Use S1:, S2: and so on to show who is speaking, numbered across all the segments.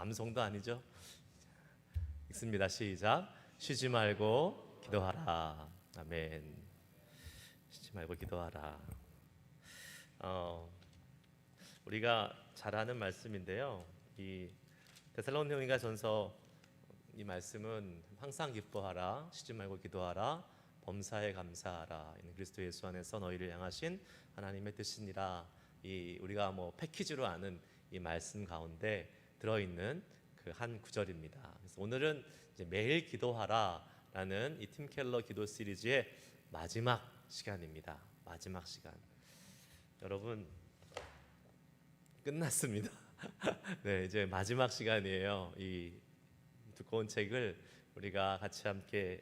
S1: 암송도 아니죠. 읽습니다. 시작. 쉬지 말고 기도하라. 아멘. 쉬지 말고 기도하라. 우리가 잘 아는 말씀인데요. 이 데살로니가 전서 이 말씀은 항상 기뻐하라, 쉬지 말고 기도하라, 범사에 감사하라. 이는 그리스도 예수 안에서 너희를 향하신 하나님의 뜻이니라. 이 우리가 패키지로 아는 이 말씀 가운데 들어있는 그 한 구절입니다. 그래서 오늘은 이제 매일 기도하라라는 이 팀 켈러 기도 시리즈의 마지막 시간입니다. 마지막 시간. 여러분 끝났습니다. 네, 이제 마지막 시간이에요. 이 두꺼운 책을 우리가 같이 함께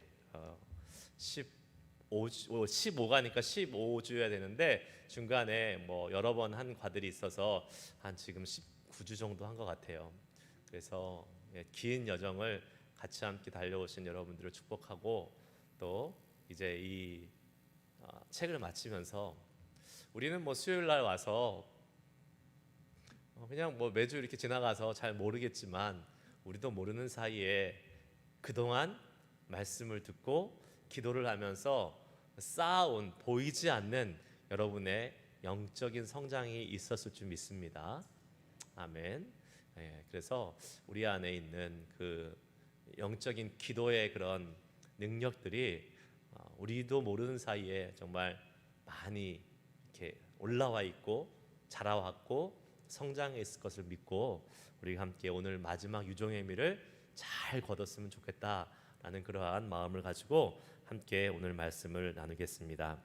S1: 15가니까 15주여야 되는데 중간에 여러 번 한 과들이 있어서 한 지금 19주 정도 한 것 같아요. 그래서 긴 여정을 같이 함께 달려오신 여러분들을 축복하고 또 이제 이 책을 마치면서 우리는 수요일 날 와서 그냥 매주 이렇게 지나가서 잘 모르겠지만 우리도 모르는 사이에 그동안 말씀을 듣고 기도를 하면서 쌓아온 보이지 않는 여러분의 영적인 성장이 있었을 줄 믿습니다. 아멘. 그래서 우리 안에 있는 그 영적인 기도의 그런 능력들이 우리도 모르는 사이에 정말 많이 이렇게 올라와 있고 자라왔고 성장해 있을 것을 믿고 우리 함께 오늘 마지막 유종의 미를 잘 거뒀으면 좋겠다라는 그러한 마음을 가지고 함께 오늘 말씀을 나누겠습니다.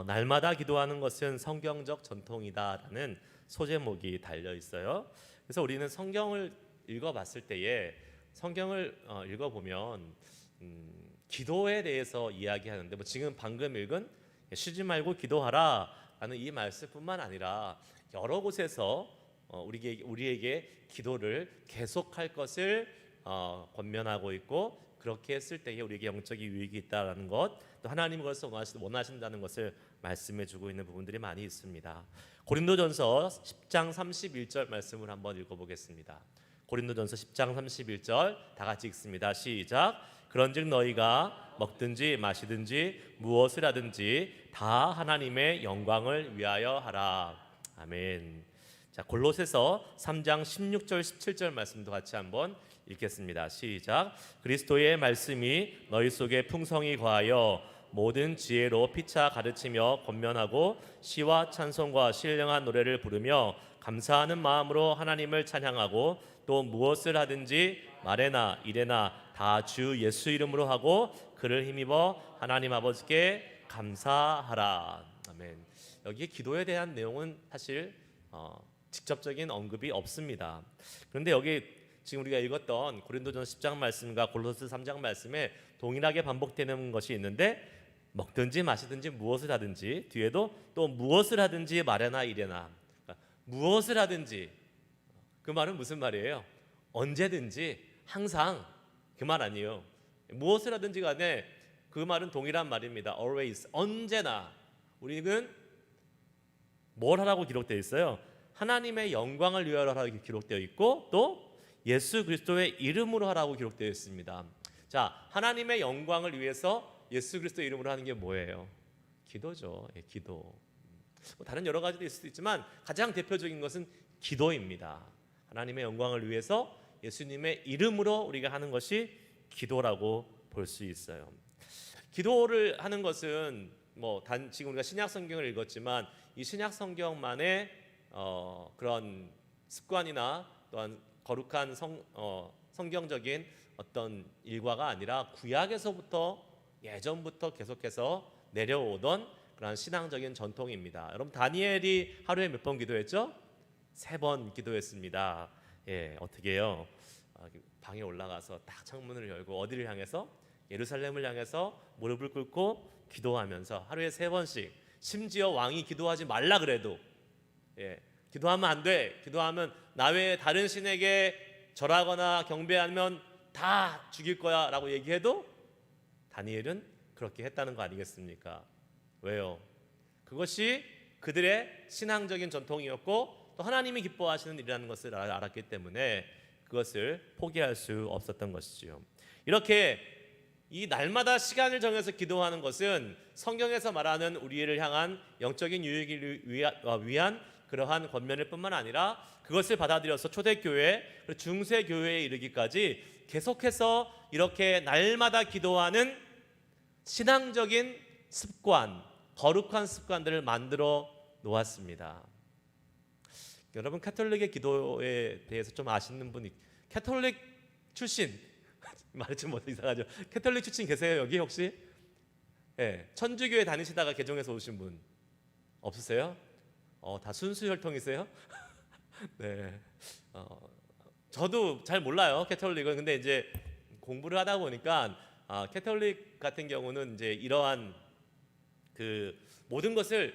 S1: 날마다 기도하는 것은 성경적 전통이다라는 소제목이 달려 있어요. 그래서 우리는 성경을 읽어봤을 때에 성경을 읽어보면 기도에 대해서 이야기하는데 지금 방금 읽은 쉬지 말고 기도하라라는 이 말씀뿐만 아니라 여러 곳에서 우리에게 기도를 계속할 것을 권면하고 있고 그렇게 했을 때에 우리에게 영적인 유익이 있다는 것, 또 하나님이 그것을 원하신다는 것을 말씀해주고 있는 부분들이 많이 있습니다. 고린도전서 10장 31절 말씀을 한번 읽어보겠습니다. 고린도전서 10장 31절 다 같이 읽습니다. 시작. 그런즉 너희가 먹든지 마시든지 무엇을 하든지 다 하나님의 영광을 위하여 하라. 아멘. 자, 골로새서 3장 16절 17절 말씀도 같이 한번 읽겠습니다. 시작. 그리스도의 말씀이 너희 속에 풍성히 거하여 모든 지혜로 피차 가르치며 권면하고 시와 찬송과 신령한 노래를 부르며 감사하는 마음으로 하나님을 찬양하고 또 무엇을 하든지 말에나 일에나 다 주 예수 이름으로 하고 그를 힘입어 하나님 아버지께 감사하라. 아멘. 여기에 기도에 대한 내용은 사실 직접적인 언급이 없습니다. 그런데 여기 지금 우리가 읽었던 고린도전서 10장 말씀과 골로새 3장 말씀에 동일하게 반복되는 것이 있는데 먹든지 마시든지 무엇을 하든지 뒤에도 또 무엇을 하든지 말에나 일에나 그러니까 무엇을 하든지 그 말은 무슨 말이에요? 언제든지 항상 그 말 아니에요. 무엇을 하든지 간에 그 말은 동일한 말입니다. always 언제나 우리는 뭘 하라고 기록되어 있어요? 하나님의 영광을 위하여 하라고 기록되어 있고 또 예수 그리스도의 이름으로 하라고 기록되어 있습니다. 자, 하나님의 영광을 위해서 예수 그리스도의 이름으로 하는 게 뭐예요? 기도죠. 기도. 다른 여러 가지도 있을 수도 있지만 가장 대표적인 것은 기도입니다. 하나님의 영광을 위해서 예수님의 이름으로 우리가 하는 것이 기도라고 볼 수 있어요. 기도를 하는 것은 지금 우리가 신약 성경을 읽었지만 이 신약 성경만의 그런 습관이나 또한 거룩한 성경적인 어떤 일과가 아니라 구약에서부터 예전부터 계속해서 내려오던 그런 신앙적인 전통입니다. 여러분 다니엘이 하루에 몇 번 기도했죠? 3번 기도했습니다. 어떻게 해요? 방에 올라가서 딱 창문을 열고 어디를 향해서? 예루살렘을 향해서 무릎을 꿇고 기도하면서 하루에 3번씩 심지어 왕이 기도하지 말라 그래도 기도하면 안 돼. 기도하면 나 외에 다른 신에게 절하거나 경배하면 다 죽일 거야 라고 얘기해도 다니엘은 그렇게 했다는 거 아니겠습니까? 왜요? 그것이 그들의 신앙적인 전통이었고 또 하나님이 기뻐하시는 일이라는 것을 알았기 때문에 그것을 포기할 수 없었던 것이지요. 이렇게 이 날마다 시간을 정해서 기도하는 것은 성경에서 말하는 우리를 향한 영적인 유익을 위한 그러한 권면일 뿐만 아니라 그것을 받아들여서 초대교회, 중세교회에 이르기까지 계속해서 이렇게 날마다 기도하는 신앙적인 습관, 거룩한 습관들을 만들어 놓았습니다. 여러분 가톨릭의 기도에 대해서 좀 아시는 분이, 가톨릭 출신 말이 좀 이상하죠. 가톨릭 출신 계세요 여기 혹시? 네, 천주교회 다니시다가 개종해서 오신 분 없으세요? 다 순수 혈통이세요? 네, 저도 잘 몰라요 가톨릭은. 근데 이제 공부를 하다 보니까 가톨릭 같은 경우는 이제 이러한 그 모든 것을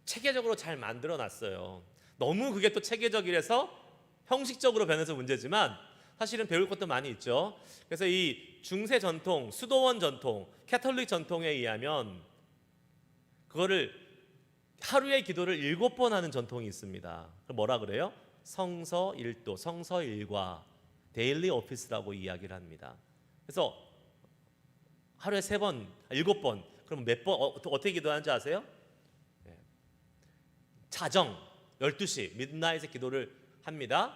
S1: 체계적으로 잘 만들어 놨어요. 너무 그게 또 체계적이라서 형식적으로 변해서 문제지만 사실은 배울 것도 많이 있죠. 그래서 이 중세 전통, 수도원 전통, 가톨릭 전통에 의하면 그거를 하루에 기도를 7번 하는 전통이 있습니다. 뭐라 그래요? 성서 일도, 성서 일과, 데일리 오피스라고 이야기를 합니다. 그래서 하루에 3번, 7번. 그럼 몇 번 어떻게 기도하는지 아세요? 자정 12시 미드나잇에 기도를 합니다.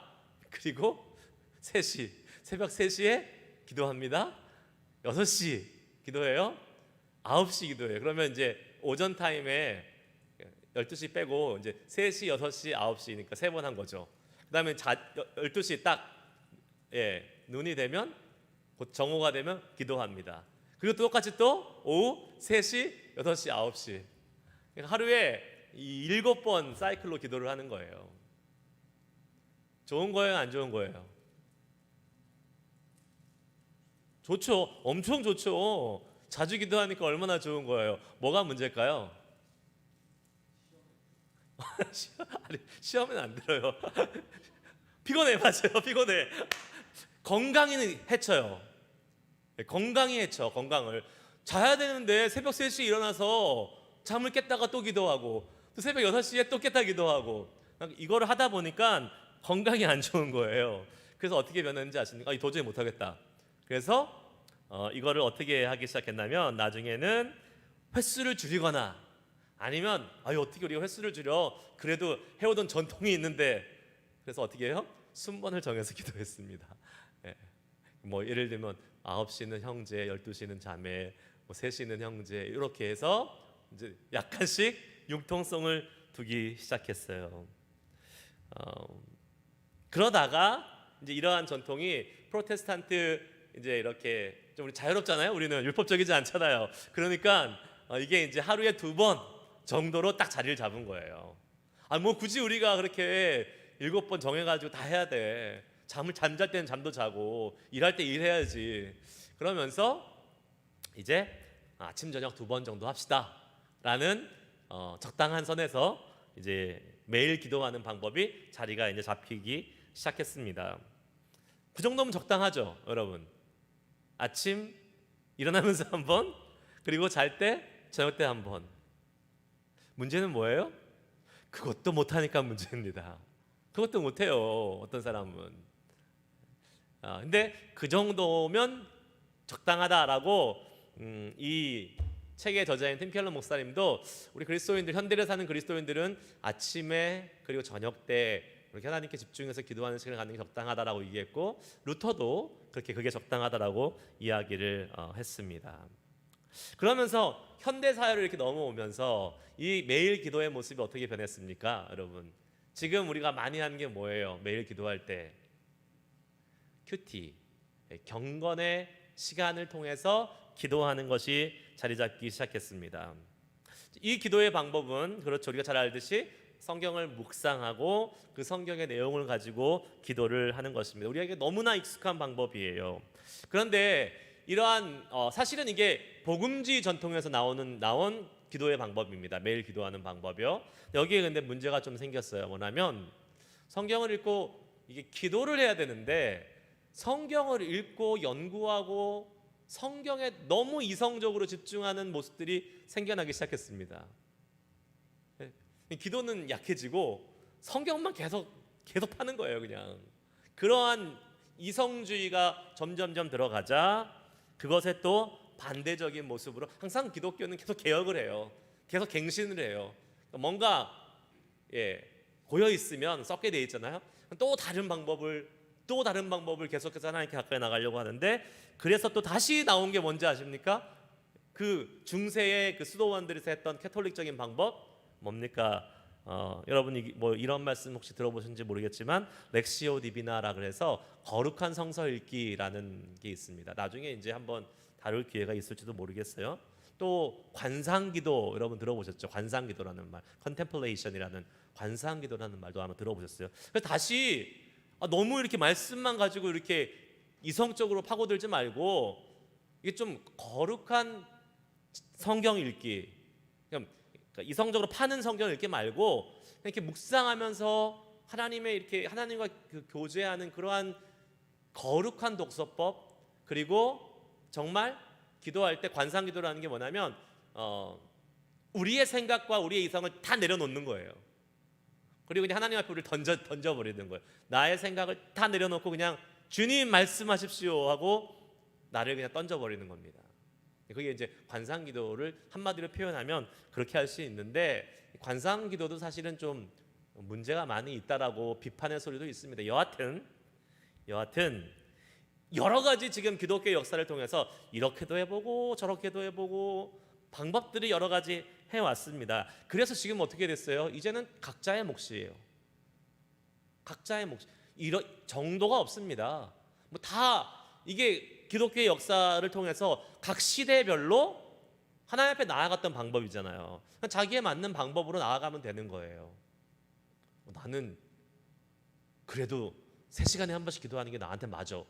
S1: 그리고 3시, 새벽 3시에 기도합니다. 6시 기도해요. 9시 기도해요. 그러면 이제 오전 타임에 12시 빼고 이제 3시, 6시, 9시니까 3번 한 거죠. 그다음에 12시 딱 눈이 되면 곧 정오가 되면 기도합니다. 그리고 똑같이 또 오후 3시, 6시, 9시. 그러니까 하루에 이 7번 사이클로 기도를 하는 거예요. 좋은 거예요, 안 좋은 거예요? 좋죠. 엄청 좋죠. 자주 기도하니까 얼마나 좋은 거예요. 뭐가 문제일까요? 아니, 시험은 안 들어요. 피곤해, 맞아요. 피곤해. 건강이 해쳐요. 건강이 해쳐, 건강을. 자야 되는데 새벽 3시에 일어나서 잠을 깼다가 또 기도하고 또 새벽 6시에 또 깼다 기도하고 이거를 하다 보니까 건강이 안 좋은 거예요. 그래서 어떻게 변했는지 아십니까? 도저히 못하겠다. 그래서 이거를 어떻게 하기 시작했냐면 나중에는 횟수를 줄이거나 아니면 어떻게 우리가 횟수를 줄여? 그래도 해오던 전통이 있는데 그래서 어떻게 해요? 순번을 정해서 기도했습니다. 뭐 예를 들면 9시는 형제, 12시는 자매, 뭐 3시는 형제 이렇게 해서 이제 약간씩 융통성을 두기 시작했어요. 그러다가 이제 이러한 전통이 프로테스탄트 이제 이렇게 좀 우리 자유롭잖아요. 우리는 율법적이지 않잖아요. 그러니까 이게 이제 하루에 2번 정도로 딱 자리를 잡은 거예요. 뭐 굳이 우리가 그렇게 7번 정해가지고 다 해야 돼. 잠잘 때는 잠도 자고 일할 때 일해야지. 그러면서 이제 아침 저녁 2번 정도 합시다라는 적당한 선에서 이제 매일 기도하는 방법이 자리가 이제 잡히기 시작했습니다. 그 정도면 적당하죠, 여러분. 아침 일어나면서 한 번, 그리고 잘 때 저녁 때 한 번. 문제는 뭐예요? 그것도 못하니까 문제입니다. 그것도 못해요, 어떤 사람은. 근데 그 정도면 적당하다라고 이 책의 저자인 팀 켈러 목사님도 우리 그리스도인들, 현대를 사는 그리스도인들은 아침에 그리고 저녁 때 이렇게 하나님께 집중해서 기도하는 시간을 갖는 게 적당하다라고 얘기했고, 루터도 그게 적당하다라고 이야기를 했습니다. 그러면서 현대 사회로 이렇게 넘어오면서 이 매일 기도의 모습이 어떻게 변했습니까, 여러분? 지금 우리가 많이 하는 게 뭐예요? 매일 기도할 때 큐티, 경건의 시간을 통해서 기도하는 것이 자리 잡기 시작했습니다. 이 기도의 방법은 그렇죠, 우리가 잘 알듯이 성경을 묵상하고 그 성경의 내용을 가지고 기도를 하는 것입니다. 우리에게 너무나 익숙한 방법이에요. 그런데 이러한 사실은 이게 복음주의 전통에서 나온 기도의 방법입니다. 매일 기도하는 방법이요. 여기에 근데 문제가 좀 생겼어요. 뭐냐면 성경을 읽고 이게 기도를 해야 되는데 성경을 읽고 연구하고 성경에 너무 이성적으로 집중하는 모습들이 생겨나기 시작했습니다. 기도는 약해지고 성경만 계속 파는 거예요, 그냥. 그러한 이성주의가 점점점 들어가자 그것에 또 반대적인 모습으로 항상 기독교는 계속 개혁을 해요. 계속 갱신을 해요. 뭔가 고여 있으면 썩게 돼 있잖아요. 또 다른 방법을 계속해서 하나님께 가까이 나가려고 하는데, 그래서 또 다시 나온 게 뭔지 아십니까? 그 중세의 그 수도원들에서 했던 캐톨릭적인 방법 뭡니까? 여러분이 뭐 이런 말씀 혹시 들어보셨는지 모르겠지만 렉시오 디비나라 그래서 거룩한 성서 읽기라는 게 있습니다. 나중에 이제 한번 다룰 기회가 있을지도 모르겠어요. 또 관상기도 여러분 들어보셨죠? 관상기도라는 말, 컨템플레이션이라는 관상기도라는 말도 아마 들어보셨어요. 그래서 다시 너무 이렇게 말씀만 가지고 이렇게 이성적으로 파고들지 말고 이게 좀 거룩한 성경 읽기, 그러니까 이성적으로 파는 성경 읽기 말고 이렇게 묵상하면서 하나님과 그 교제하는 그러한 거룩한 독서법, 그리고 정말 기도할 때 관상기도라는 게 뭐냐면 우리의 생각과 우리의 이성을 다 내려놓는 거예요. 그리고 그냥 하나님 앞에 우리를 던져버리는 거예요. 나의 생각을 다 내려놓고 그냥 주님 말씀하십시오 하고 나를 그냥 던져버리는 겁니다. 그게 이제 관상기도를 한마디로 표현하면 그렇게 할 수 있는데, 관상기도도 사실은 좀 문제가 많이 있다라고 비판의 소리도 있습니다. 여하튼 여러 가지 지금 기독교 역사를 통해서 이렇게도 해보고 저렇게도 해보고 방법들이 여러 가지 해왔습니다. 그래서 지금 어떻게 됐어요? 이제는 각자의 몫이에요. 각자의 몫. 이런 정도가 없습니다. 뭐 다 이게 기독교의 역사를 통해서 각 시대별로 하나님 앞에 나아갔던 방법이잖아요. 자기에 맞는 방법으로 나아가면 되는 거예요. 나는 그래도 3시간에 한 번씩 기도하는 게 나한테 맞아.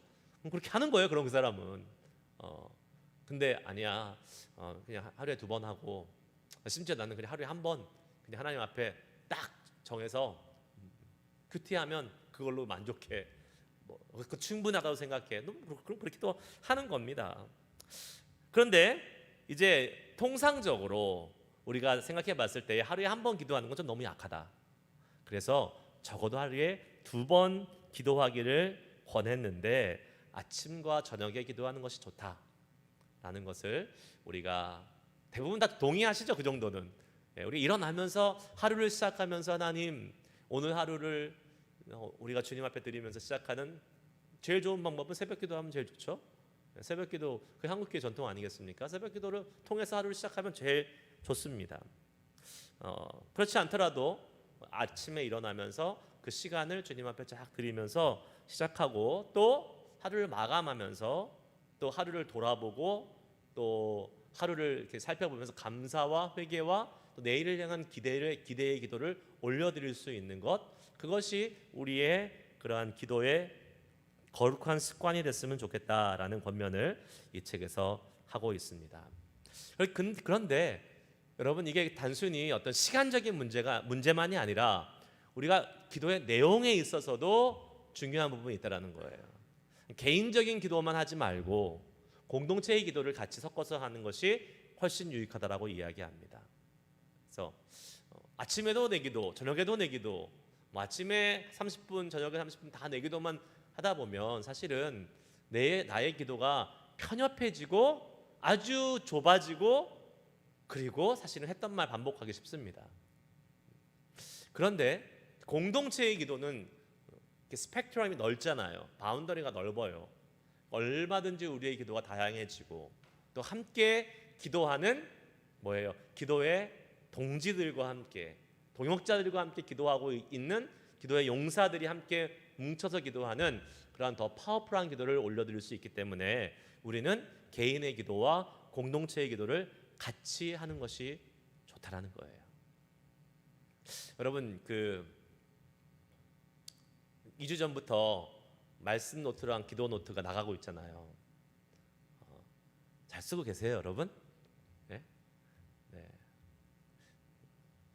S1: 그렇게 하는 거예요. 그럼 그 사람은. 근데 아니야. 그냥 하루에 2번 하고, 심지어 나는 그냥 하루에 1번 그냥 하나님 앞에 딱 정해서 큐티하면 그걸로 만족해. 그 충분하다고 생각해. 그럼 그렇게 또 하는 겁니다. 그런데 이제 통상적으로 우리가 생각해 봤을 때 하루에 1번 기도하는 건 좀 너무 약하다. 그래서 적어도 하루에 2번 기도하기를 권했는데, 아침과 저녁에 기도하는 것이 좋다라는 것을 우리가 대부분 다 동의하시죠? 그 정도는. 우리 일어나면서 하루를 시작하면서 하나님, 오늘 하루를 우리가 주님 앞에 드리면서 시작하는 제일 좋은 방법은 새벽 기도하면 제일 좋죠. 새벽 기도, 그 한국교회 전통 아니겠습니까? 새벽 기도를 통해서 하루를 시작하면 제일 좋습니다. 그렇지 않더라도 아침에 일어나면서 그 시간을 주님 앞에 쫙 드리면서 시작하고, 또 하루를 마감하면서 또 하루를 돌아보고 또 하루를 이렇게 살펴보면서 감사와 회개와 또 내일을 향한 기대의 기도를 올려드릴 수 있는 것, 그것이 우리의 그러한 기도의 거룩한 습관이 됐으면 좋겠다라는 권면을 이 책에서 하고 있습니다. 그런데 여러분, 이게 단순히 어떤 시간적인 문제만이 아니라 우리가 기도의 내용에 있어서도 중요한 부분이 있다라는 거예요. 개인적인 기도만 하지 말고 공동체의 기도를 같이 섞어서 하는 것이 훨씬 유익하다라고 이야기합니다. 그래서 아침에도 내 기도, 저녁에도 내 기도, 아침에 30분, 저녁에 30분 다 내 기도만 하다 보면 사실은 나의 기도가 편협해지고 아주 좁아지고, 그리고 사실은 했던 말 반복하기 쉽습니다. 그런데 공동체의 기도는 스펙트럼이 넓잖아요. 바운더리가 넓어요. 얼마든지 우리의 기도가 다양해지고, 또 함께 기도하는 기도의 동지들과 함께, 동역자들과 함께 기도하고 있는 기도의 용사들이 함께 뭉쳐서 기도하는 그러한 더 파워풀한 기도를 올려드릴 수 있기 때문에 우리는 개인의 기도와 공동체의 기도를 같이 하는 것이 좋다라는 거예요. 여러분, 2주 전부터 말씀 노트랑 기도 노트가 나가고 있잖아요. 잘 쓰고 계세요, 여러분? 네? 네.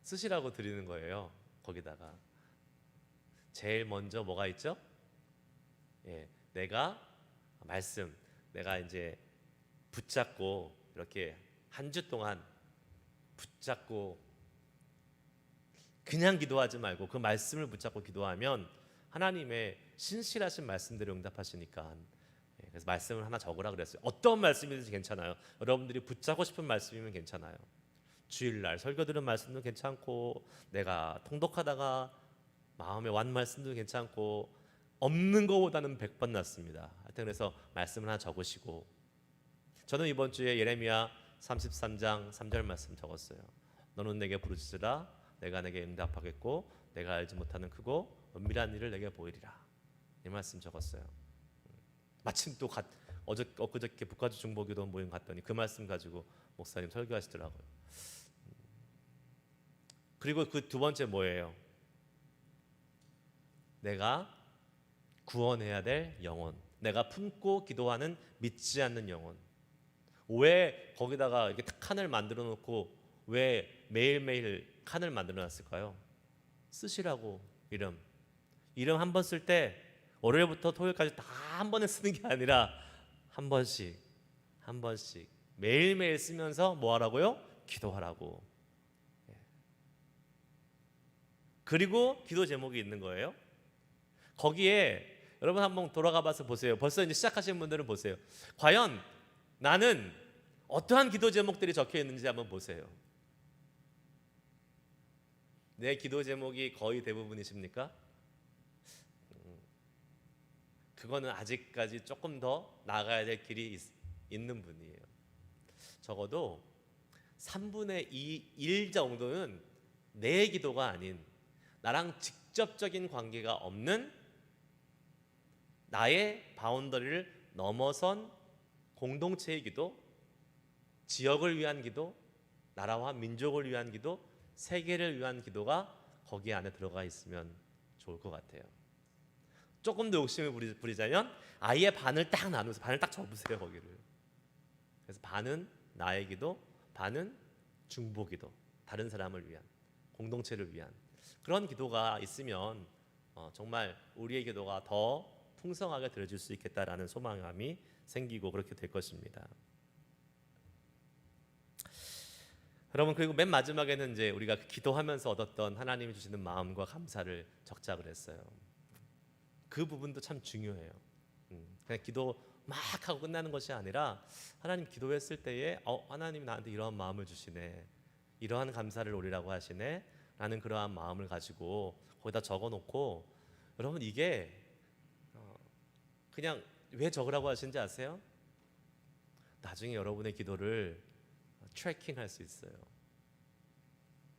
S1: 쓰시라고 드리는 거예요. 거기다가 제일 먼저 뭐가 있죠? 내가 이제 붙잡고 이렇게 한 주 동안 붙잡고 그냥 기도하지 말고 그 말씀을 붙잡고 기도하면 하나님의 신실하신 말씀대로 응답하시니까. 그래서 말씀을 하나 적으라 그랬어요. 어떤 말씀이든지 괜찮아요. 여러분들이 붙잡고 싶은 말씀이면 괜찮아요. 주일날 설교 들은 말씀도 괜찮고, 내가 통독하다가 마음에 완 말씀도 괜찮고, 없는 것보다는 100번 낫습니다. 하여튼 그래서 말씀을 하나 적으시고, 저는 이번 주에 예레미야 33장 3절 말씀 적었어요. 너는 내게 부르짖으라, 내가 내게 응답하겠고, 내가 알지 못하는 크고 은밀한 일을 내게 보이리라. 이 말씀 적었어요. 마침 또 엊그저께 북가주 중보기도 모임 갔더니 그 말씀 가지고 목사님 설교하시더라고요. 그리고 그 두 번째 뭐예요? 내가 구원해야 될 영혼, 내가 품고 기도하는 믿지 않는 영혼. 왜 거기다가 이렇게 칸을 만들어 놓고 왜 매일매일 칸을 만들어 놨을까요? 쓰시라고. 이름 한 번 쓸 때 월요일부터 토요일까지 다 한 번에 쓰는 게 아니라 한 번씩 매일매일 쓰면서 뭐 하라고요? 기도하라고. 그리고 기도 제목이 있는 거예요. 거기에 여러분 한번 돌아가 봐서 보세요. 벌써 이제 시작하신 분들은 보세요. 과연 나는 어떠한 기도 제목들이 적혀 있는지 한번 보세요. 내 기도 제목이 거의 대부분이십니까? 그거는 아직까지 조금 더 나가야 될 길이 있는 분이에요. 적어도 3분의 1 정도는 내 기도가 아닌, 나랑 직접적인 관계가 없는, 나의 바운더리를 넘어선 공동체의 기도, 지역을 위한 기도, 나라와 민족을 위한 기도, 세계를 위한 기도가 거기 안에 들어가 있으면 좋을 것 같아요. 조금 더 욕심을 부리자면 아예 반을 딱 나누어서 반을 딱 접으세요, 거기를. 그래서 반은 나의 기도, 반은 중보 기도, 다른 사람을 위한, 공동체를 위한 그런 기도가 있으면 정말 우리의 기도가 더 풍성하게 들어질 수 있겠다라는 소망감이 생기고 그렇게 될 것입니다. 여러분, 그리고 맨 마지막에는 이제 우리가 기도하면서 얻었던 하나님이 주시는 마음과 감사를 적자 그랬어요. 그 부분도 참 중요해요. 그냥 기도 막 하고 끝나는 것이 아니라 하나님 기도했을 때에 하나님이 나한테 이러한 마음을 주시네, 이러한 감사를 올리라고 하시네 라는 그러한 마음을 가지고 거기다 적어놓고, 여러분 이게 그냥 왜 적으라고 하시는지 아세요? 나중에 여러분의 기도를 트래킹할 수 있어요.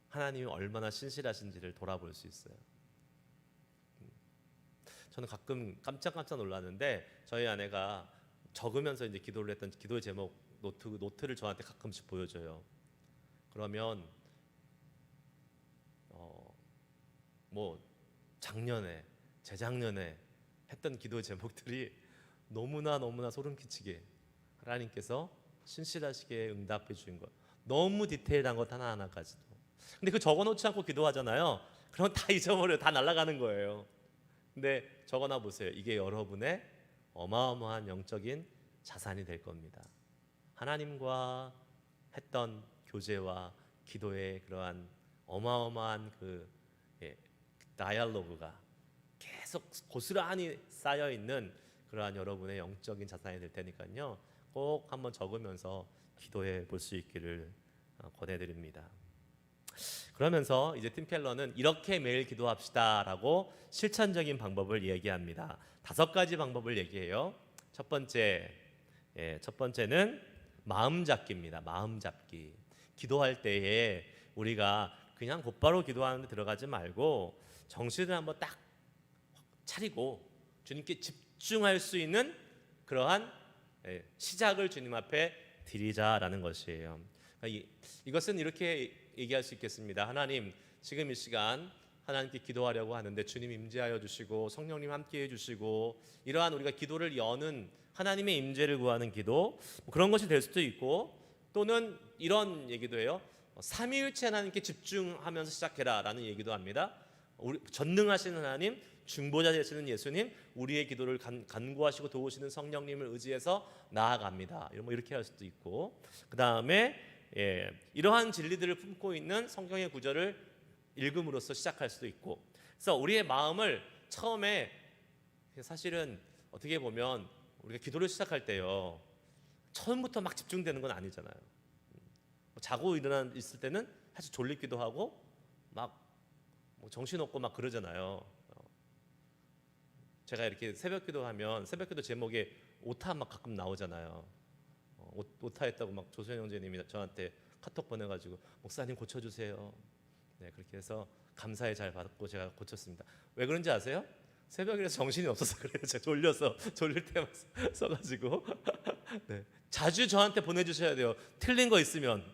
S1: 하나님이 얼마나 신실하신지를 돌아볼 수 있어요. 저는 가끔 깜짝 놀랐는데, 저희 아내가 적으면서 이제 기도를 했던 기도의 제목 노트를 저한테 가끔씩 보여줘요. 그러면 뭐 작년에, 재작년에 했던 기도의 제목들이 너무나 소름 끼치게 하나님께서 신실하시게 응답해 주신 것, 너무 디테일한 것 하나하나까지도. 근데 그 적어놓지 않고 기도하잖아요. 그럼 다 잊어버려요. 다 날아가는 거예요. 근데 적어놔 보세요. 이게 여러분의 어마어마한 영적인 자산이 될 겁니다. 하나님과 했던 교제와 기도의 그러한 어마어마한 그 다이얼로그가 계속 고스란히 쌓여 있는 그러한 여러분의 영적인 자산이 될 테니까요. 꼭 한번 적으면서 기도해 볼 수 있기를 권해드립니다. 그러면서 이제 팀 켈러는 이렇게 매일 기도합시다라고 실천적인 방법을 얘기합니다. 5가지 방법을 얘기해요. 첫 번째는 마음 잡기입니다. 마음 잡기. 기도할 때에 우리가 그냥 곧바로 기도하는데 들어가지 말고 정신을 한번 딱 차리고 주님께 집중할 수 있는 그러한 시작을 주님 앞에 드리자라는 것이에요. 이것은 이렇게 얘기할 수 있겠습니다. 하나님, 지금 이 시간 하나님께 기도하려고 하는데 주님 임재하여 주시고 성령님 함께해 주시고, 이러한 우리가 기도를 여는 하나님의 임재를 구하는 기도, 그런 것이 될 수도 있고, 또는 이런 얘기도 해요. 삼위일체 하나님께 집중하면서 시작해라 라는 얘기도 합니다. 전능하신 하나님, 중보자 되시는 예수님, 우리의 기도를 간구하시고 도우시는 성령님을 의지해서 나아갑니다. 이렇게 할 수도 있고, 그 다음에 이러한 진리들을 품고 있는 성경의 구절을 읽음으로써 시작할 수도 있고, 그래서 우리의 마음을 처음에 사실은 어떻게 보면 우리가 기도를 시작할 때요, 처음부터 막 집중되는 건 아니잖아요. 자고 일어나 있을 때는 사실 졸리기도 하고 막 뭐 정신없고 막 그러잖아요. 제가 이렇게 새벽기도 하면 새벽기도 제목에 오타 막 가끔 나오잖아요. 오타했다고 막 조선 형제님이 저한테 카톡 보내가지고 목사님 고쳐주세요. 네, 그렇게 해서 감사히 잘 받고 제가 고쳤습니다. 왜 그런지 아세요? 새벽이라서 정신이 없어서 그래요. 제가 졸려서 졸릴 때만 써가지고. 네, 자주 저한테 보내주셔야 돼요. 틀린 거 있으면.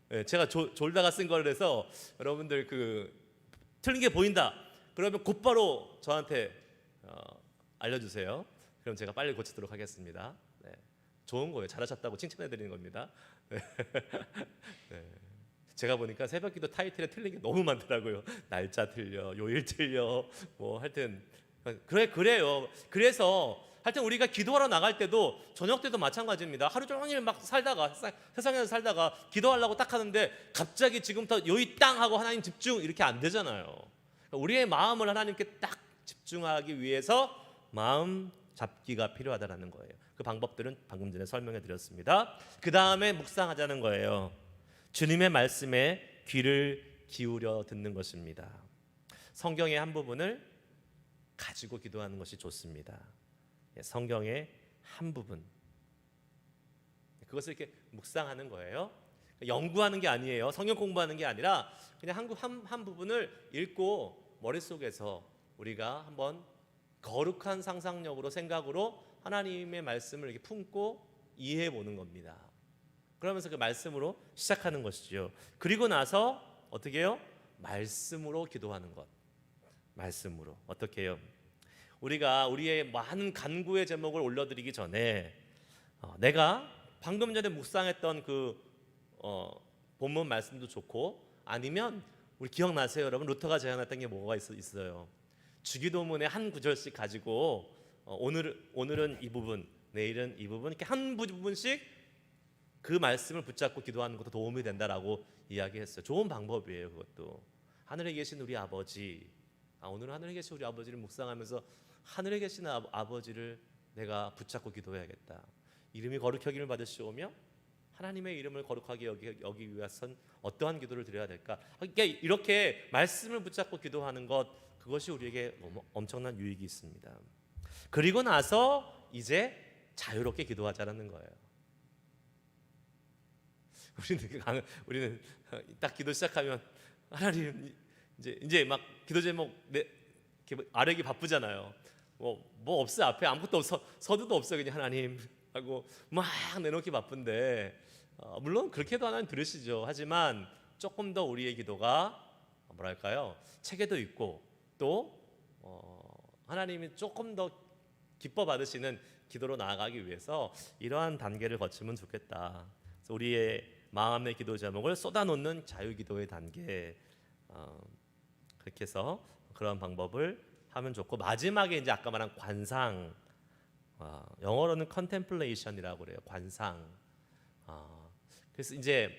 S1: 네, 제가 졸다가 쓴 거라서 여러분들 그 틀린 게 보인다 그러면 곧바로 저한테 알려주세요. 그럼 제가 빨리 고치도록 하겠습니다. 네, 좋은 거예요. 잘하셨다고 칭찬해 드리는 겁니다. 네. 네. 제가 보니까 새벽기도 타이틀에 틀린 게 너무 많더라고요. 날짜 틀려, 요일 틀려, 뭐 하여튼 그래요. 그래서 하여튼 우리가 기도하러 나갈 때도 저녁 때도 마찬가지입니다. 하루 종일 막 살다가 세상에서 살다가 기도하려고 딱 하는데 갑자기 지금부터 요이 땅 하고 하나님 집중 이렇게 안 되잖아요. 그러니까 우리의 마음을 하나님께 딱 집중하기 위해서 마음 잡기가 필요하다라는 거예요. 그 방법들은 방금 전에 설명해 드렸습니다. 그 다음에 묵상하자는 거예요. 주님의 말씀에 귀를 기울여 듣는 것입니다. 성경의 한 부분을 가지고 기도하는 것이 좋습니다. 성경의 한 부분, 그것을 이렇게 묵상하는 거예요. 연구하는 게 아니에요. 성경 공부하는 게 아니라 그냥 한 부분을 읽고 머릿속에서 우리가 한번 거룩한 상상력으로 생각으로 하나님의 말씀을 이렇게 품고 이해해 보는 겁니다. 그러면서 그 말씀으로 시작하는 것이죠. 그리고 나서 어떻게 해요? 말씀으로 기도하는 것. 말씀으로 어떻게 해요? 우리가 우리의 많은 간구의 제목을 올려드리기 전에 내가 방금 전에 묵상했던 그 본문 말씀도 좋고, 아니면 우리 기억나세요 여러분? 루터가 제안했던 게 뭐가 있어요? 주기도문의 한 구절씩 가지고 오늘은 이 부분, 내일은 이 부분, 이렇게 한 부분씩 그 말씀을 붙잡고 기도하는 것도 도움이 된다라고 이야기했어요. 좋은 방법이에요. 그것도 하늘에 계신 우리 아버지, 오늘은 하늘에 계신 우리 아버지를 묵상하면서 하늘에 계신 아버지를 내가 붙잡고 기도해야겠다. 이름이 거룩하기를 받으시오며 하나님의 이름을 거룩하게 여기기 위해선 어떠한 기도를 드려야 될까? 그러니까 이렇게 말씀을 붙잡고 기도하는 것, 그것이 우리에게 엄청난 유익이 있습니다. 그리고 나서 이제 자유롭게 기도하자는 거예요. 우리는 딱 기도 시작하면 하나님 이제 막 기도 제목 아뢰기 바쁘잖아요. 뭐 없어요. 앞에 아무것도 없어, 서두도 없어요. 그냥 하나님 하고 막 내놓기 바쁜데, 물론 그렇게도 하나님 들으시죠. 하지만 조금 더 우리의 기도가 뭐랄까요? 체계도 있고 또 하나님이 조금 더 기뻐 받으시는 기도로 나아가기 위해서 이러한 단계를 거치면 좋겠다. 그래서 우리의 마음의 기도 제목을 쏟아놓는 자유기도의 단계, 그렇게 해서 그런 방법을 하면 좋고, 마지막에 이제 아까 말한 관상, 영어로는 contemplation이라고 그래요. 관상. 그래서 이제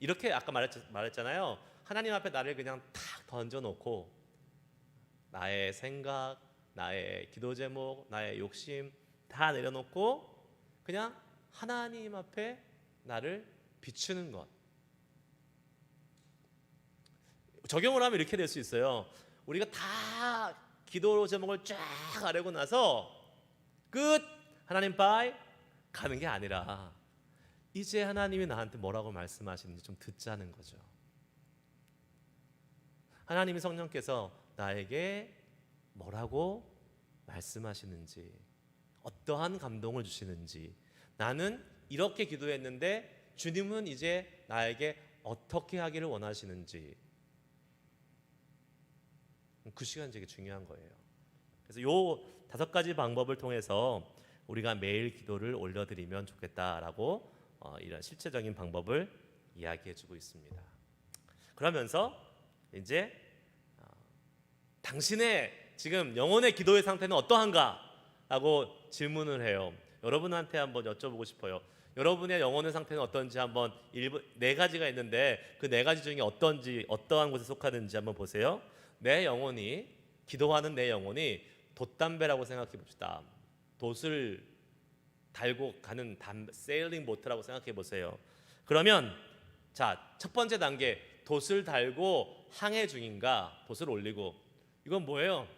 S1: 이렇게 아까 말했잖아요. 하나님 앞에 나를 그냥 탁 던져놓고 나의 생각, 나의 기도 제목, 나의 욕심 다 내려놓고 그냥 하나님 앞에 나를 비추는 것. 적용을 하면 이렇게 될 수 있어요. 우리가 다 기도 제목을 쫙 아뢰고 나서 끝, 하나님 빠이 가는 게 아니라 이제 하나님이 나한테 뭐라고 말씀하시는지 좀 듣자는 거죠. 하나님이 성령께서 나에게 뭐라고 말씀하시는지, 어떠한 감동을 주시는지, 나는 이렇게 기도했는데 주님은 이제 나에게 어떻게 하기를 원하시는지, 그 시간 되게 중요한 거예요. 그래서 요 5가지 방법을 통해서 우리가 매일 기도를 올려드리면 좋겠다라고 이런 실제적인 방법을 이야기해주고 있습니다. 그러면서 이제 당신의 지금 영혼의 기도의 상태는 어떠한가라고 질문을 해요. 여러분한테 한번 여쭤보고 싶어요. 여러분의 영혼의 상태는 어떤지 한번 4가지가 있는데 그 4가지 중에 어떠한 곳에 속하는지 한번 보세요. 내 영혼이, 기도하는 내 영혼이 돛담배라고 생각해 봅시다. 돛을 달고 가는 세일링 보트라고 생각해 보세요. 그러면 자, 첫 번째 단계, 돛을 달고 항해 중인가? 돛을 올리고. 이건 뭐예요?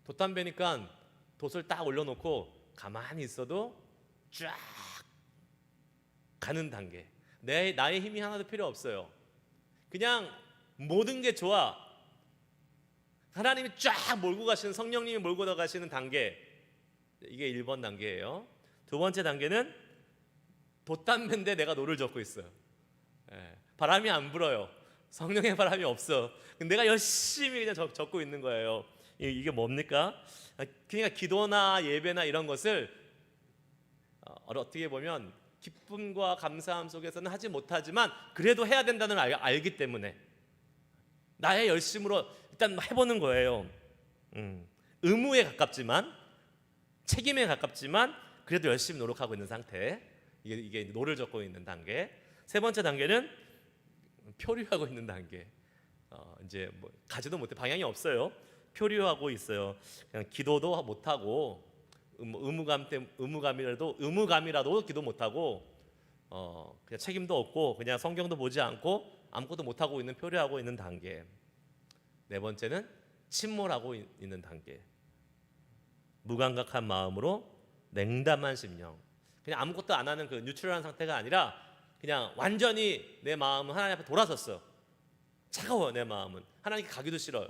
S1: 돛담배니까 돛을 딱 올려놓고 가만히 있어도 쫙 가는 단계. 나의 힘이 하나도 필요 없어요. 그냥 모든 게 좋아. 하나님이 쫙 몰고 가시는, 성령님이 몰고 가시는 단계. 이게 1번 단계예요. 두 번째 단계는 돛담배인데 내가 노를 젓고 있어요. 바람이 안 불어요. 성령의 바람이 없어. 내가 열심히 그냥 젓고 있는 거예요. 이게 뭡니까? 그러니까 기도나 예배나 이런 것을 어떻게 보면 기쁨과 감사함 속에서는 하지 못하지만 그래도 해야 된다는 걸 알기 때문에 나의 열심으로 일단 해보는 거예요. 의무에 가깝지만, 책임에 가깝지만 그래도 열심히 노력하고 있는 상태. 이게 노를 젓고 있는 단계. 세 번째 단계는 표류하고 있는 단계. 이제 뭐 가지도 못해, 방향이 없어요. 표류하고 있어요. 그냥 기도도 못하고 의무감이라도 기도 못하고 그냥 책임도 없고 그냥 성경도 보지 않고 아무것도 못하고 있는, 표류하고 있는 단계. 네 번째는 침몰하고 있는 단계. 무감각한 마음으로 냉담한 심령. 그냥 아무것도 안 하는 그 뉴트럴한 상태가 아니라 그냥 완전히 내 마음은 하나님 앞에 돌아섰어. 차가워, 내 마음은. 하나님께 가기도 싫어요.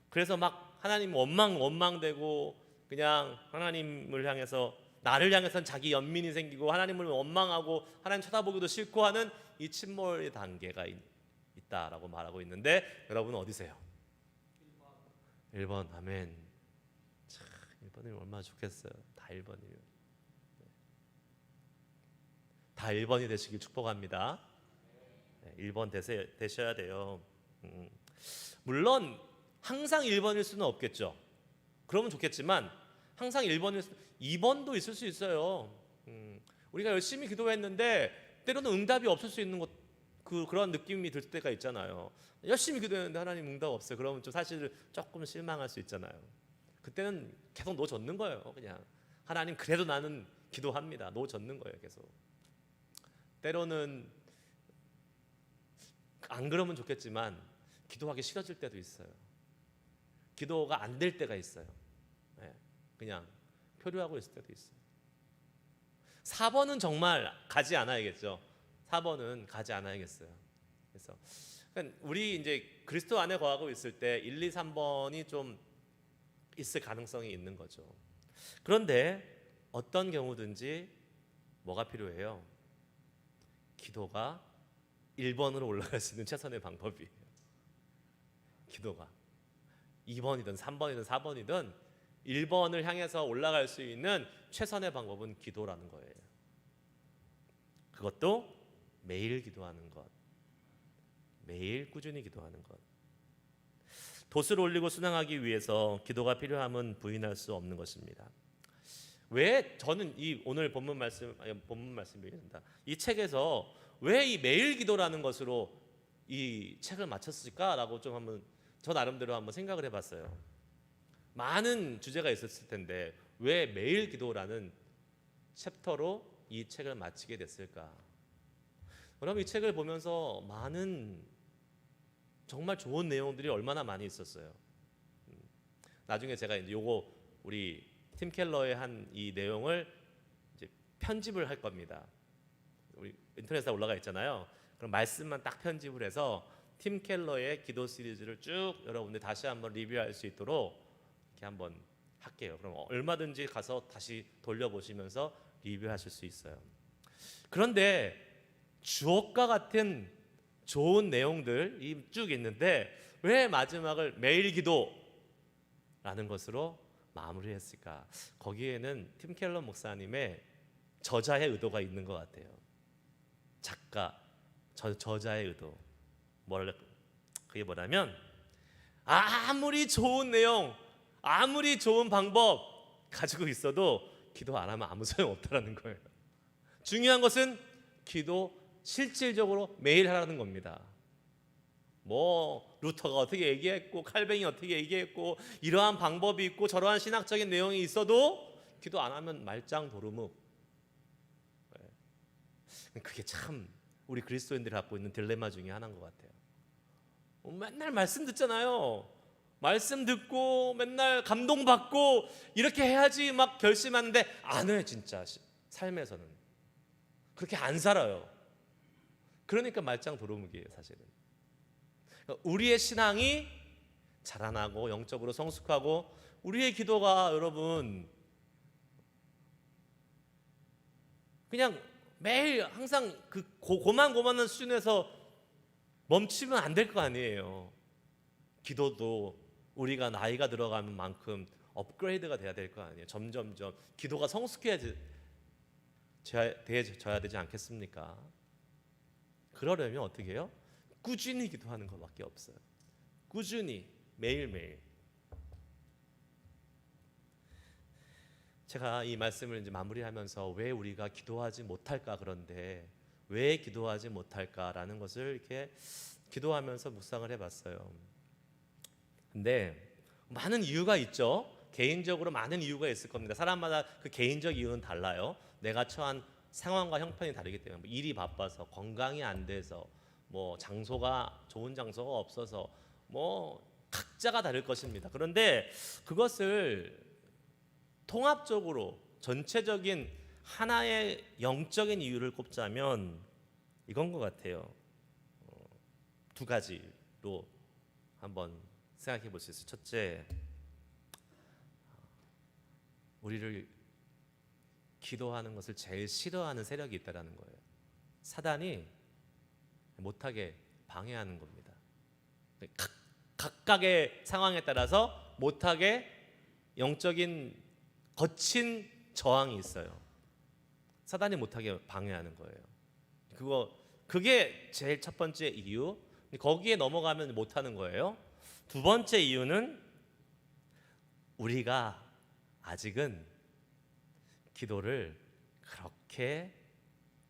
S1: 그래서 막 하나님 원망되고 그냥 하나님을 향해서, 나를 향해서는 자기 연민이 생기고 하나님을 원망하고 하나님 쳐다보기도 싫고 하는 이 침몰의 단계가 있다라고 말하고 있는데, 여러분은 어디세요? 1번. 아멘. 참, 1번이면 얼마나 좋겠어요. 다 1번이면. 다 1번이 되시길 축복합니다. 1번 되셔야 돼요. 물론 항상 1번일 수는 없겠죠. 그러면 좋겠지만 항상 1번일 2번도 있을 수 있어요. 우리가 열심히 기도했는데 때로는 응답이 없을 수 있는 그런 느낌이 들 때가 있잖아요. 열심히 기도했는데 하나님 응답 없어요. 그러면 좀 사실 조금 실망할 수 있잖아요. 그때는 계속 놓아젓는 거예요. 그냥 하나님 그래도 나는 기도합니다. 놓아젓는 거예요. 계속. 때로는 안 그러면 좋겠지만 기도하기 싫어질 때도 있어요. 기도가 안 될 때가 있어요. 그냥 표류하고 있을 때도 있어요. 4번은 정말 가지 않아야겠죠. 4번은 가지 않아야겠어요. 그래서 그러니까 우리 이제 그리스도 안에 거하고 있을 때 1, 2, 3번이 좀 있을 가능성이 있는 거죠. 그런데 어떤 경우든지 뭐가 필요해요? 기도가 1번으로 올라갈 수 있는 최선의 방법이에요. 기도가 2번이든 3번이든 4번이든 1번을 향해서 올라갈 수 있는 최선의 방법은 기도라는 거예요. 그것도 매일 기도하는 것, 매일 꾸준히 기도하는 것. 돛을 올리고 순항하기 위해서 기도가 필요함은 부인할 수 없는 것입니다. 왜 저는 이 오늘 본문 말씀입니다. 이 책에서 왜 이 매일 기도라는 것으로 이 책을 마쳤을까라고 좀 한번 저 나름대로 한번 생각을 해봤어요. 많은 주제가 있었을 텐데 왜 매일 기도라는 챕터로 이 책을 마치게 됐을까? 그럼 이 책을 보면서 많은 정말 좋은 내용들이 얼마나 많이 있었어요. 나중에 제가 이제 요거 우리 팀 켈러의 한 이 내용을 이제 편집을 할 겁니다. 우리 인터넷에 올라가 있잖아요. 그럼 말씀만 딱 편집을 해서 팀 켈러의 기도 시리즈를 쭉 여러분들 다시 한번 리뷰할 수 있도록 이렇게 한번 할게요. 그럼 얼마든지 가서 다시 돌려보시면서 리뷰하실 수 있어요. 그런데 주옥과 같은 좋은 내용들이 쭉 있는데 왜 마지막을 매일 기도라는 것으로 마무리했을까? 거기에는 팀 켈러 목사님의 저자의 의도가 있는 것 같아요. 작가, 저자의 의도. 그게 뭐냐면 아무리 좋은 내용, 아무리 좋은 방법 가지고 있어도 기도 안 하면 아무 소용 없다라는 거예요. 중요한 것은 기도 실질적으로 매일 하라는 겁니다. 뭐 루터가 어떻게 얘기했고 칼뱅이 어떻게 얘기했고 이러한 방법이 있고 저러한 신학적인 내용이 있어도 기도 안 하면 말짱도루묵. 그게 참 우리 그리스도인들이 갖고 있는 딜레마 중에 하나인 것 같아요. 맨날 말씀 듣잖아요. 말씀 듣고 맨날 감동받고 이렇게 해야지 막 결심하는데 안 해. 진짜 삶에서는 그렇게 안 살아요. 그러니까 말짱도루묵이에요 사실은. 우리의 신앙이 자라나고 영적으로 성숙하고 우리의 기도가 여러분 그냥 매일 항상 그 고만고만한 수준에서 멈추면 안 될 거 아니에요. 기도도 우리가 나이가 들어가는 만큼 업그레이드가 돼야 될 거 아니에요. 점점점 기도가 성숙해져야 되지 않겠습니까? 그러려면 어떻게 해요? 꾸준히 기도하는 것밖에 없어요. 꾸준히 매일매일. 제가 이 말씀을 이제 마무리하면서 왜 우리가 기도하지 못할까, 그런데 왜 기도하지 못할까라는 것을 이렇게 기도하면서 묵상을 해봤어요. 근데 많은 이유가 있죠. 개인적으로 많은 이유가 있을 겁니다. 사람마다 그 개인적 이유는 달라요. 내가 처한 상황과 형편이 다르기 때문에 일이 바빠서, 건강이 안 돼서, 뭐 장소가 좋은 장소가 없어서, 뭐 각자가 다를 것입니다. 그런데 그것을 통합적으로 전체적인 하나의 영적인 이유를 꼽자면 이건 것 같아요. 두 가지로 한번 생각해 볼 수 있어요. 첫째, 우리를 기도하는 것을 제일 싫어하는 세력이 있다는 거예요. 사단이 못하게 방해하는 겁니다. 각각의 상황에 따라서 못하게 영적인 거친 저항이 있어요. 사단이 못하게 방해하는 거예요. 그게 제일 첫 번째 이유. 거기에 넘어가면 못하는 거예요. 두 번째 이유는 우리가 아직은 기도를 그렇게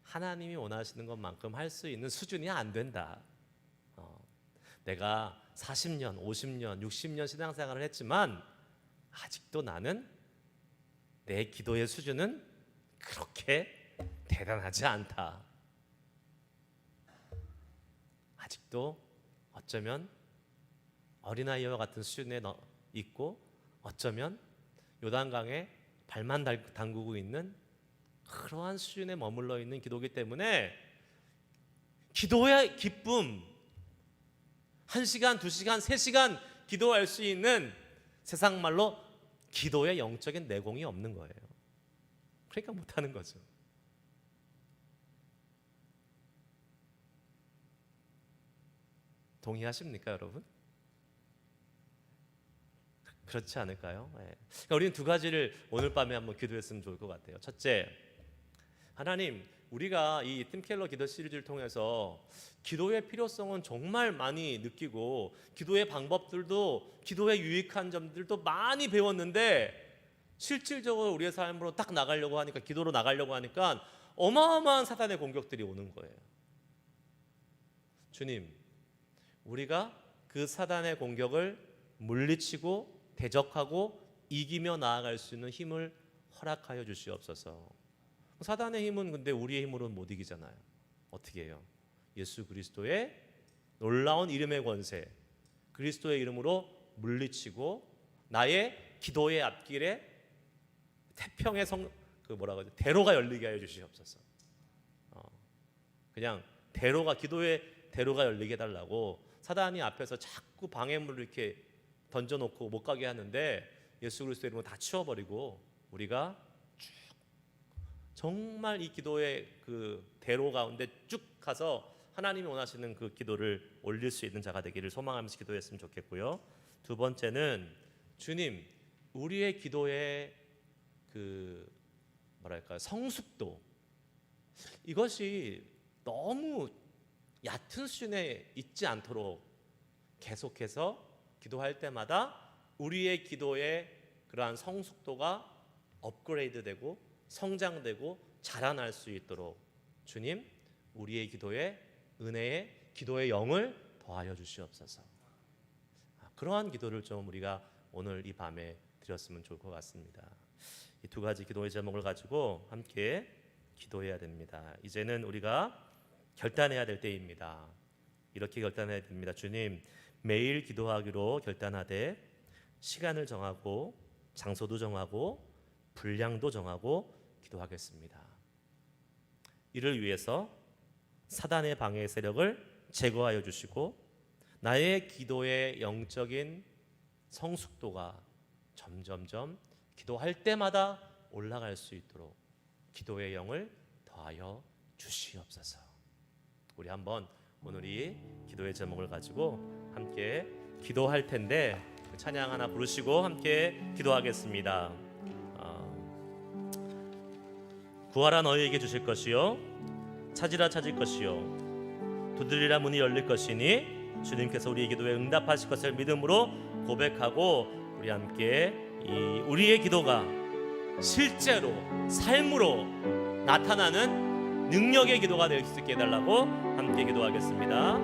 S1: 하나님이 원하시는 것만큼 할 수 있는 수준이 안 된다. 내가 40년, 50년, 60년 신앙생활을 했지만 아직도 나는 내 기도의 수준은 그렇게 대단하지 않다. 아직도 어쩌면 어린아이와 같은 수준에 있고 어쩌면 요단강에 발만 담그고 있는 그러한 수준에 머물러 있는 기도이기 때문에 기도의 기쁨, 1시간, 2시간, 3시간 기도할 수 있는 세상 말로 기도의 영적인 내공이 없는 거예요. 그러니까 못하는 거죠. 동의하십니까, 여러분? 그렇지 않을까요? 네. 그러니까 우리는 두 가지를 오늘 밤에 한번 기도했으면 좋을 것 같아요. 첫째, 하나님, 우리가 이 팀켈러 기도 시리즈를 통해서 기도의 필요성은 정말 많이 느끼고 기도의 방법들도 기도의 유익한 점들도 많이 배웠는데 실질적으로 우리의 삶으로 딱 나가려고 하니까, 기도로 나가려고 하니까 어마어마한 사단의 공격들이 오는 거예요. 주님, 우리가 그 사단의 공격을 물리치고 대적하고 이기며 나아갈 수 있는 힘을 허락하여 주시옵소서. 사단의 힘은 근데 우리의 힘으로는 못 이기잖아요. 어떻게 해요? 예수 그리스도의 놀라운 이름의 권세, 그리스도의 이름으로 물리치고 나의 기도의 앞길에 태평의 대로가 열리게 하여 주시옵소서. 그냥 기도의 대로가 열리게 해달라고 사단이 앞에서 자꾸 방해물을 이렇게 던져놓고 못 가게 하는데 예수 그리스도의 이름으로 다 치워버리고 우리가 쭉 정말 이 기도의 그 대로 가운데 쭉 가서 하나님이 원하시는 그 기도를 올릴 수 있는 자가 되기를 소망하면서 기도했으면 좋겠고요. 두 번째는 주님, 우리의 기도의 성숙도, 이것이 너무 얕은 수준에 있지 않도록 계속해서 기도할 때마다 우리의 기도의 그러한 성숙도가 업그레이드되고 성장되고 자라날 수 있도록 주님, 우리의 기도의 은혜의 기도의 영을 더하여 주시옵소서. 그러한 기도를 좀 우리가 오늘 이 밤에 드렸으면 좋을 것 같습니다. 이 두 가지 기도의 제목을 가지고 함께 기도해야 됩니다. 이제는 우리가 결단해야 될 때입니다. 이렇게 결단해야 됩니다. 주님, 매일 기도하기로 결단하되 시간을 정하고 장소도 정하고 분량도 정하고 기도하겠습니다. 이를 위해서 사단의 방해 세력을 제거하여 주시고 나의 기도의 영적인 성숙도가 점점점 기도할 때마다 올라갈 수 있도록 기도의 영을 더하여 주시옵소서. 우리 한번 오늘 이 기도의 제목을 가지고 함께 기도할 텐데 찬양 하나 부르시고 함께 기도하겠습니다. 구하라 너희에게 주실 것이요 찾으라 찾을 것이요 두드리라 문이 열릴 것이니 주님께서 우리의 기도에 응답하실 것을 믿음으로 고백하고 우리 함께 우리의 기도가 실제로 삶으로 나타나는 능력의 기도가 될 수 있게 해달라고 함께 기도하겠습니다.